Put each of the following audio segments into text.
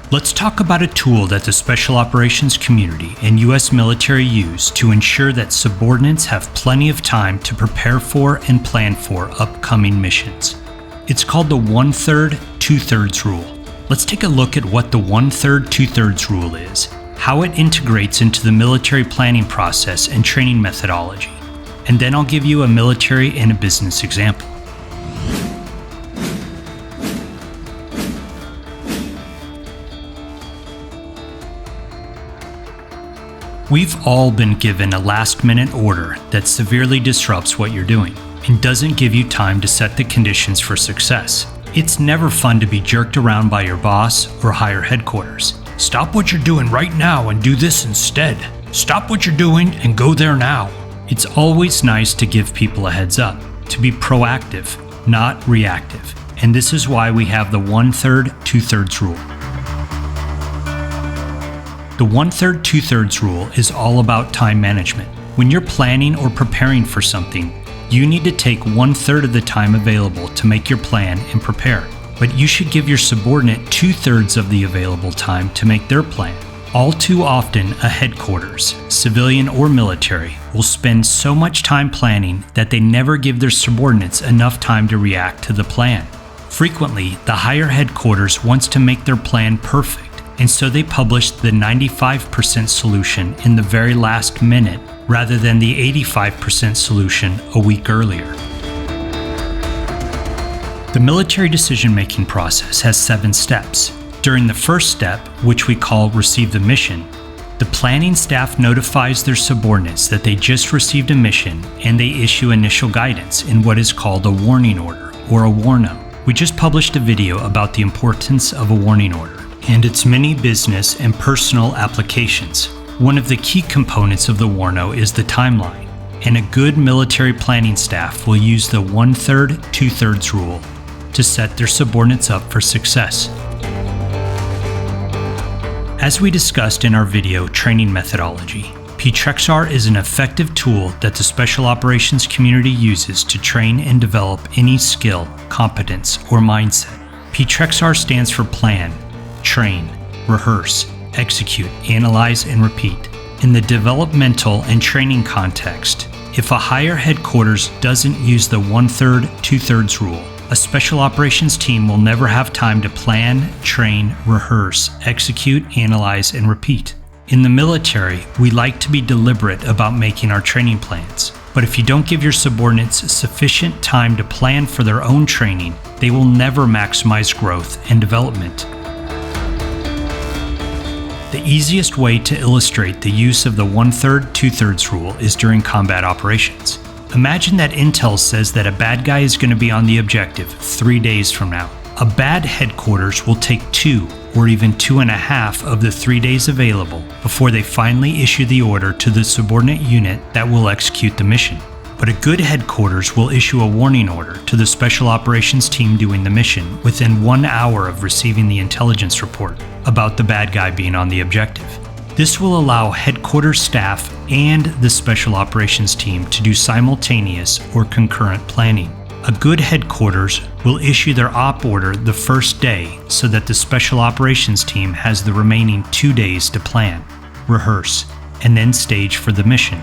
Let's talk about a tool that the Special Operations community and U.S. military use to ensure that subordinates have plenty of time to prepare for and plan for upcoming missions. It's called the 1/3, 2/3 rule. Let's take a look at what the 1/3, 2/3 rule is, how it integrates into the military planning process and training methodology, and then I'll give you a military and a business example. We've all been given a last-minute order that severely disrupts what you're doing and doesn't give you time to set the conditions for success. It's never fun to be jerked around by your boss or higher headquarters. Stop what you're doing right now and do this instead. Stop what you're doing and go there now. It's always nice to give people a heads up, to be proactive, not reactive. And this is why we have the 1/3, 2/3 rule. The 1/3, 2/3 rule is all about time management. When you're planning or preparing for something, you need to take 1/3 of the time available to make your plan and prepare. But you should give your subordinate 2/3 of the available time to make their plan. All too often, a headquarters, civilian or military, will spend so much time planning that they never give their subordinates enough time to react to the plan. Frequently, the higher headquarters wants to make their plan perfect, and so they publish the 95% solution in the very last minute rather than the 85% solution a week earlier. The military decision-making process has 7 steps. During the first step, which we call Receive the Mission, the planning staff notifies their subordinates that they just received a mission and they issue initial guidance in what is called a warning order or a warno. We just published a video about the importance of a warning order and its many business and personal applications. One of the key components of the warno is the timeline, and a good military planning staff will use the 1/3, 2/3 rule to set their subordinates up for success. As we discussed in our video Training Methodology, PTREXAR is an effective tool that the Special Operations community uses to train and develop any skill, competence, or mindset. PTREXAR stands for Plan, Train, Rehearse, Execute, Analyze, and Repeat. In the developmental and training context, if a higher headquarters doesn't use the 1/3, 2/3 rule, a Special Operations team will never have time to plan, train, rehearse, execute, analyze, and repeat. In the military, we like to be deliberate about making our training plans. But if you don't give your subordinates sufficient time to plan for their own training, they will never maximize growth and development. The easiest way to illustrate the use of the 1/3, 2/3 rule is during combat operations. Imagine that intel says that a bad guy is going to be on the objective 3 days from now. A bad headquarters will take 2 or even 2.5 of the 3 days available before they finally issue the order to the subordinate unit that will execute the mission. But a good headquarters will issue a warning order to the Special Operations team doing the mission within 1 hour of receiving the intelligence report about the bad guy being on the objective. This will allow headquarters staff and the Special Operations team to do simultaneous or concurrent planning. A good headquarters will issue their op order the first day so that the Special Operations team has the remaining 2 days to plan, rehearse, and then stage for the mission.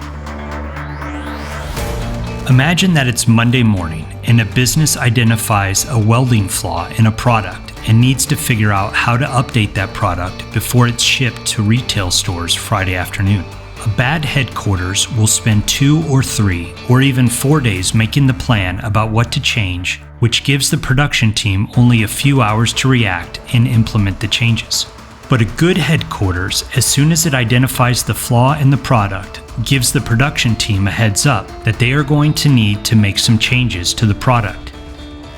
Imagine that it's Monday morning and a business identifies a welding flaw in a product and needs to figure out how to update that product before it's shipped to retail stores Friday afternoon. A bad headquarters will spend 2 or 3 or even 4 days making the plan about what to change, which gives the production team only a few hours to react and implement the changes. But a good headquarters, as soon as it identifies the flaw in the product, gives the production team a heads up that they are going to need to make some changes to the product.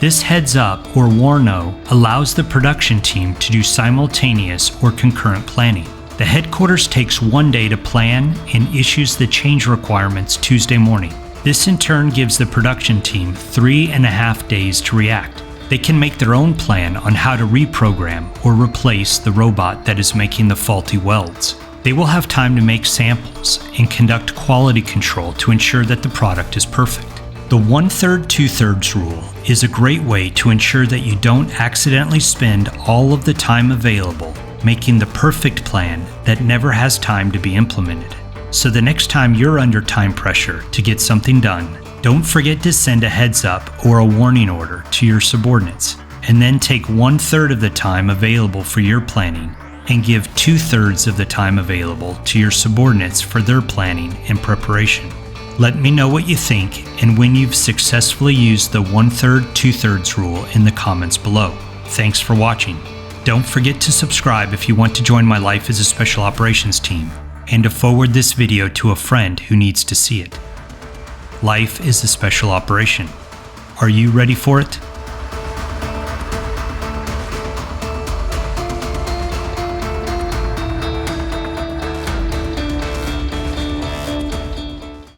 This heads up, or warno, allows the production team to do simultaneous or concurrent planning. The headquarters takes 1 day to plan and issues the change requirements Tuesday morning. This in turn gives the production team 3.5 days to react. They can make their own plan on how to reprogram or replace the robot that is making the faulty welds. They will have time to make samples and conduct quality control to ensure that the product is perfect. The 1/3, 2/3 rule is a great way to ensure that you don't accidentally spend all of the time available making the perfect plan that never has time to be implemented. So the next time you're under time pressure to get something done, don't forget to send a heads up or a warning order to your subordinates, and then take 1/3 of the time available for your planning and give 2/3 of the time available to your subordinates for their planning and preparation. Let me know what you think and when you've successfully used the 1/3, 2/3 rule in the comments below. Thanks for watching. Don't forget to subscribe if you want to join my Life as a Special Operations team, and to forward this video to a friend who needs to see it. Life is a special operation. Are you ready for it?